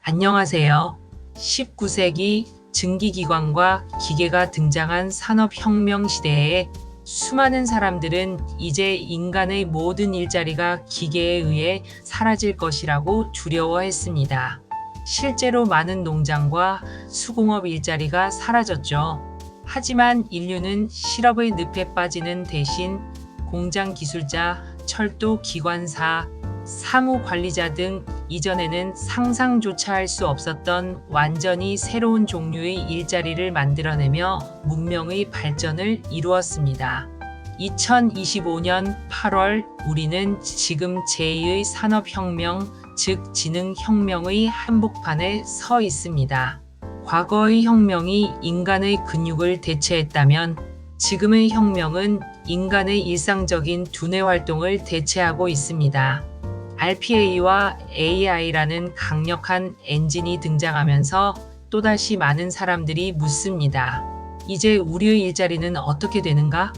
안녕하세요. 19세기 증기기관과 기계가 등장한 산업혁명 시대에 수많은 사람들은 이제 인간의 모든 일자리가 기계에 의해 사라질 것이라고 두려워했습니다. 실제로 많은 농장과 수공업 일자리가 사라졌죠. 하지만 인류는 실업의 늪에 빠지는 대신 공장 기술자, 철도 기관사, 사무관리자 등 이전에는 상상조차 할 수 없었던 완전히 새로운 종류의 일자리를 만들어내며 문명의 발전을 이루었습니다. 2025년 8월 우리는 지금 제2의 산업혁명, 즉 지능혁명의 한복판에 서 있습니다. 과거의 혁명이 인간의 근육을 대체했다면 지금의 혁명은 인간의 일상적인 두뇌 활동을 대체하고 있습니다. RPA와 AI라는 강력한 엔진이 등장하면서 또다시 많은 사람들이 묻습니다. 이제 우리의 일자리는 어떻게 되는가?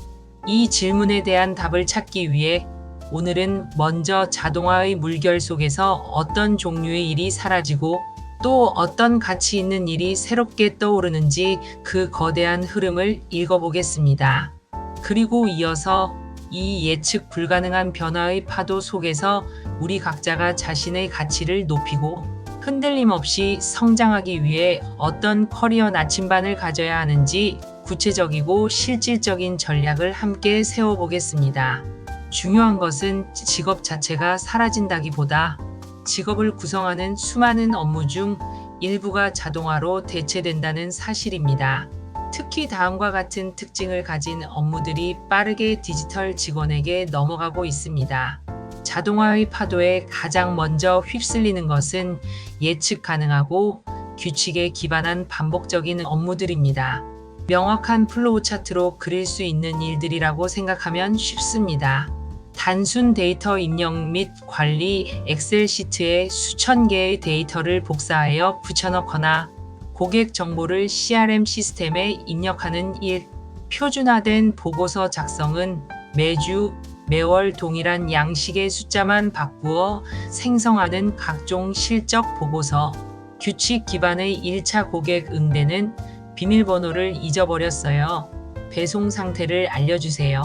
이 질문에 대한 답을 찾기 위해 오늘은 먼저 자동화의 물결 속에서 어떤 종류의 일이 사라지고 또 어떤 가치 있는 일이 새롭게 떠오르는지 그 거대한 흐름을 읽어보겠습니다. 그리고 이어서 이 예측 불가능한 변화의 파도 속에서 우리 각자가 자신의 가치를 높이고 흔들림 없이 성장하기 위해 어떤 커리어 나침반을 가져야 하는지 구체적이고 실질적인 전략을 함께 세워보겠습니다. 중요한 것은 직업 자체가 사라진다기보다 직업을 구성하는 수많은 업무 중 일부가 자동화로 대체된다는 사실입니다. 특히 다음과 같은 특징을 가진 업무들이 빠르게 디지털 직원에게 넘어가고 있습니다. 자동화의 파도에 가장 먼저 휩쓸리는 것은 예측 가능하고 규칙에 기반한 반복적인 업무들입니다. 명확한 플로우 차트로 그릴 수 있는 일들이라고 생각하면 쉽습니다. 단순 데이터 입력 및 관리, 엑셀 시트에 수천 개의 데이터를 복사하여 붙여넣거나 고객 정보를 CRM 시스템에 입력하는 일, 표준화된 보고서 작성은 매주, 매월 동일한 양식의 숫자만 바꾸어 생성하는 각종 실적 보고서, 규칙 기반의 1차 고객 응대는 비밀번호를 잊어버렸어요. 배송 상태를 알려주세요.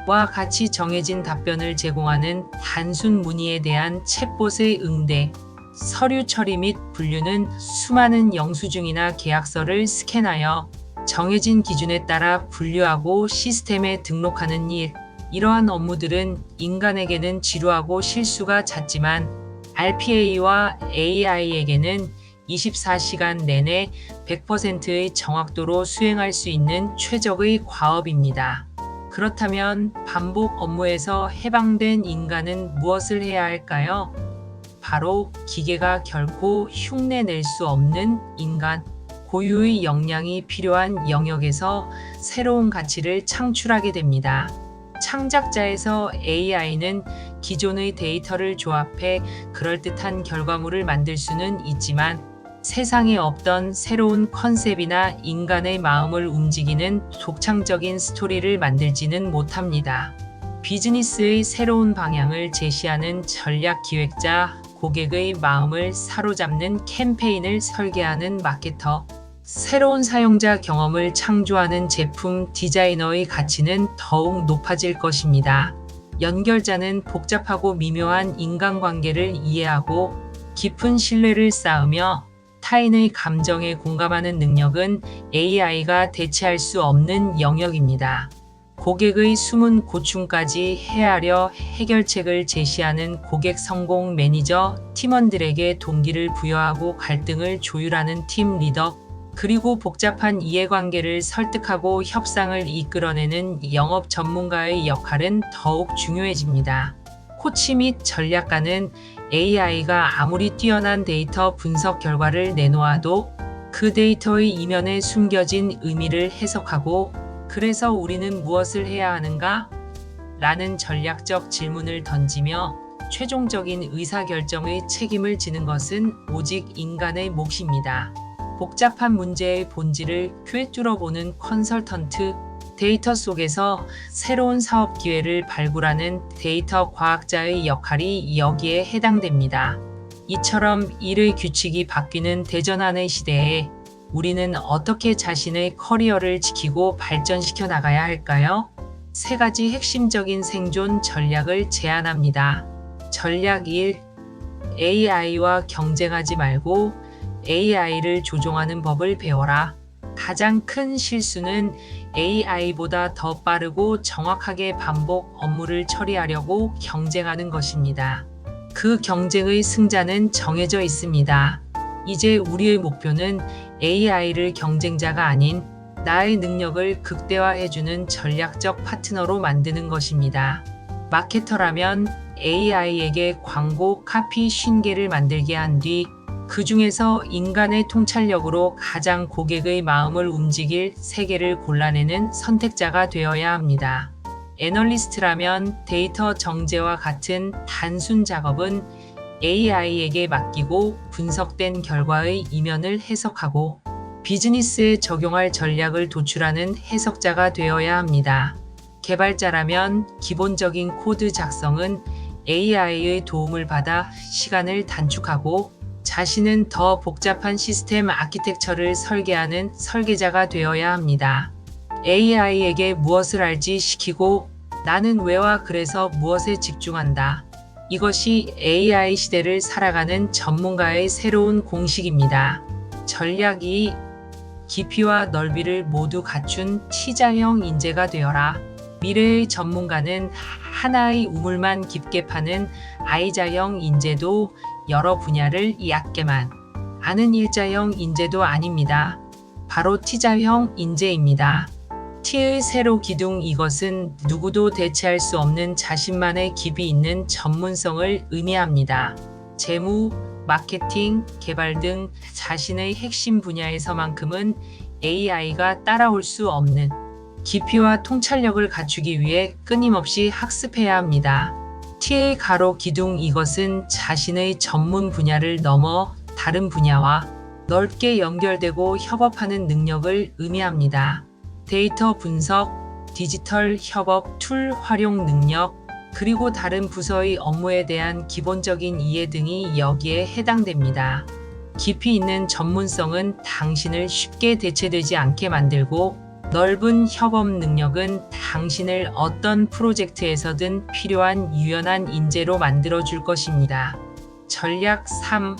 와 같이 정해진 답변을 제공하는 단순 문의에 대한 챗봇의 응대, 서류 처리 및 분류는 수많은 영수증이나 계약서를 스캔하여 정해진 기준에 따라 분류하고 시스템에 등록하는 일. 이러한 업무들은 인간에게는 지루하고 실수가 잦지만 RPA와 AI에게는 24시간 내내 100%의 정확도로 수행할 수 있는 최적의 과업입니다. 그렇다면 반복 업무에서 해방된 인간은 무엇을 해야 할까요? 바로 기계가 결코 흉내낼 수 없는 인간, 고유의 역량이 필요한 영역에서 새로운 가치를 창출하게 됩니다. 창작자에서 AI는 기존의 데이터를 조합해 그럴듯한 결과물을 만들 수는 있지만 세상에 없던 새로운 컨셉이나 인간의 마음을 움직이는 독창적인 스토리를 만들지는 못합니다. 비즈니스의 새로운 방향을 제시하는 전략 기획자, 고객의 마음을 사로잡는 캠페인을 설계하는 마케터, 새로운 사용자 경험을 창조하는 제품 디자이너의 가치는 더욱 높아질 것입니다. 연결자는 복잡하고 미묘한 인간관계를 이해하고 깊은 신뢰를 쌓으며 타인의 감정에 공감하는 능력은 AI가 대체할 수 없는 영역입니다. 고객의 숨은 고충까지 헤아려 해결책을 제시하는 고객 성공 매니저, 팀원들에게 동기를 부여하고 갈등을 조율하는 팀 리더, 그리고 복잡한 이해관계를 설득하고 협상을 이끌어내는 영업 전문가의 역할은 더욱 중요해집니다. 코치 및 전략가는 AI가 아무리 뛰어난 데이터 분석 결과를 내놓아도 그 데이터의 이면에 숨겨진 의미를 해석하고 그래서 우리는 무엇을 해야 하는가? 라는 전략적 질문을 던지며 최종적인 의사결정의 책임을 지는 것은 오직 인간의 몫입니다. 복잡한 문제의 본질을 꿰뚫어보는 컨설턴트, 데이터 속에서 새로운 사업 기회를 발굴하는 데이터 과학자의 역할이 여기에 해당됩니다. 이처럼 일의 규칙이 바뀌는 대전환의 시대에 우리는 어떻게 자신의 커리어를 지키고 발전시켜 나가야 할까요? 3가지 핵심적인 생존 전략을 제안합니다. 전략 1. AI와 경쟁하지 말고 AI를 조종하는 법을 배워라. 가장 큰 실수는 AI보다 더 빠르고 정확하게 반복 업무를 처리하려고 경쟁하는 것입니다. 그 경쟁의 승자는 정해져 있습니다. 이제 우리의 목표는 AI를 경쟁자가 아닌 나의 능력을 극대화해주는 전략적 파트너로 만드는 것입니다. 마케터라면 AI에게 광고 카피 50개를 만들게 한 뒤 그 중에서 인간의 통찰력으로 가장 고객의 마음을 움직일 3개를 골라내는 선택자가 되어야 합니다. 애널리스트라면 데이터 정제와 같은 단순 작업은 AI에게 맡기고 분석된 결과의 이면을 해석하고 비즈니스에 적용할 전략을 도출하는 해석자가 되어야 합니다. 개발자라면 기본적인 코드 작성은 AI의 도움을 받아 시간을 단축하고 자신은 더 복잡한 시스템 아키텍처를 설계하는 설계자가 되어야 합니다. AI에게 무엇을 알지 시키고 나는 왜와 그래서 무엇에 집중한다. 이것이 AI 시대를 살아가는 전문가의 새로운 공식입니다. 전략 2. 깊이와 넓이를 모두 갖춘 T자형 인재가 되어라. 미래의 전문가는 하나의 우물만 깊게 파는 I자형 인재도 여러 분야를 얕게만 아는 일자형 인재도 아닙니다. 바로 T자형 인재입니다. T의 세로 기둥 이것은 누구도 대체할 수 없는 자신만의 깊이 있는 전문성을 의미합니다. 재무, 마케팅, 개발 등 자신의 핵심 분야에서만큼은 AI가 따라올 수 없는 깊이와 통찰력을 갖추기 위해 끊임없이 학습해야 합니다. T의 가로 기둥 이것은 자신의 전문 분야를 넘어 다른 분야와 넓게 연결되고 협업하는 능력을 의미합니다. 데이터 분석, 디지털 협업 툴 활용 능력, 그리고 다른 부서의 업무에 대한 기본적인 이해 등이 여기에 해당됩니다. 깊이 있는 전문성은 당신을 쉽게 대체되지 않게 만들고 넓은 협업 능력은 당신을 어떤 프로젝트에서든 필요한 유연한 인재로 만들어줄 것입니다. 전략 3.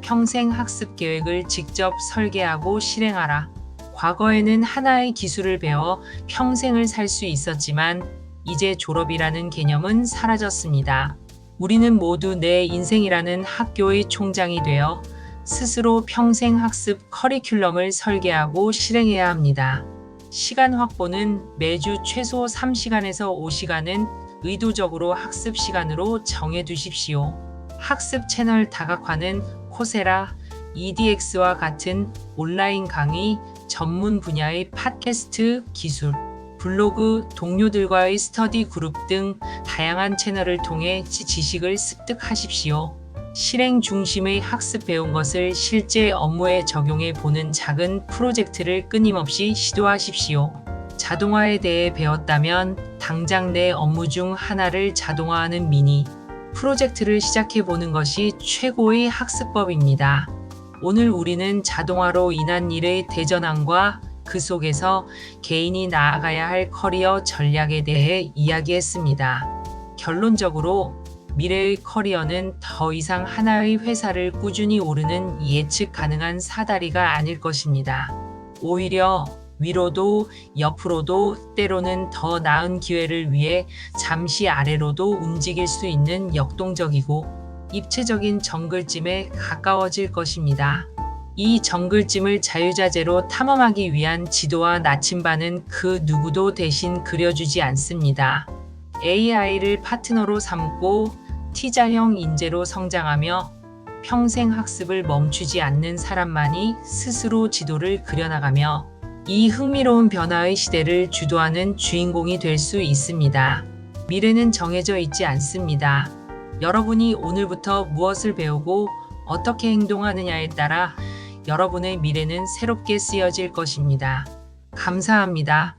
평생 학습 계획을 직접 설계하고 실행하라. 과거에는 하나의 기술을 배워 평생을 살 수 있었지만 이제 졸업이라는 개념은 사라졌습니다. 우리는 모두 내 인생이라는 학교의 총장이 되어 스스로 평생 학습 커리큘럼을 설계하고 실행해야 합니다. 시간 확보는 매주 최소 3시간에서 5시간은 의도적으로 학습 시간으로 정해두십시오. 학습 채널 다각화는 코세라, EDX와 같은 온라인 강의, 전문 분야의 팟캐스트, 기술, 블로그, 동료들과의 스터디 그룹 등 다양한 채널을 통해 지식을 습득하십시오. 실행 중심의 학습 배운 것을 실제 업무에 적용해 보는 작은 프로젝트를 끊임없이 시도하십시오. 자동화에 대해 배웠다면 당장 내 업무 중 하나를 자동화하는 미니 프로젝트를 시작해 보는 것이 최고의 학습법입니다. 오늘 우리는 자동화로 인한 일의 대전환과 그 속에서 개인이 나아가야 할 커리어 전략에 대해 이야기했습니다. 결론적으로 미래의 커리어는 더 이상 하나의 회사를 꾸준히 오르는 예측 가능한 사다리가 아닐 것입니다. 오히려 위로도 옆으로도 때로는 더 나은 기회를 위해 잠시 아래로도 움직일 수 있는 역동적이고 입체적인 정글짐에 가까워질 것입니다. 이 정글짐을 자유자재로 탐험하기 위한 지도와 나침반은 그 누구도 대신 그려주지 않습니다. AI를 파트너로 삼고 T자형 인재로 성장하며 평생 학습을 멈추지 않는 사람만이 스스로 지도를 그려나가며 이 흥미로운 변화의 시대를 주도하는 주인공이 될 수 있습니다. 미래는 정해져 있지 않습니다. 여러분이 오늘부터 무엇을 배우고 어떻게 행동하느냐에 따라 여러분의 미래는 새롭게 쓰여질 것입니다. 감사합니다.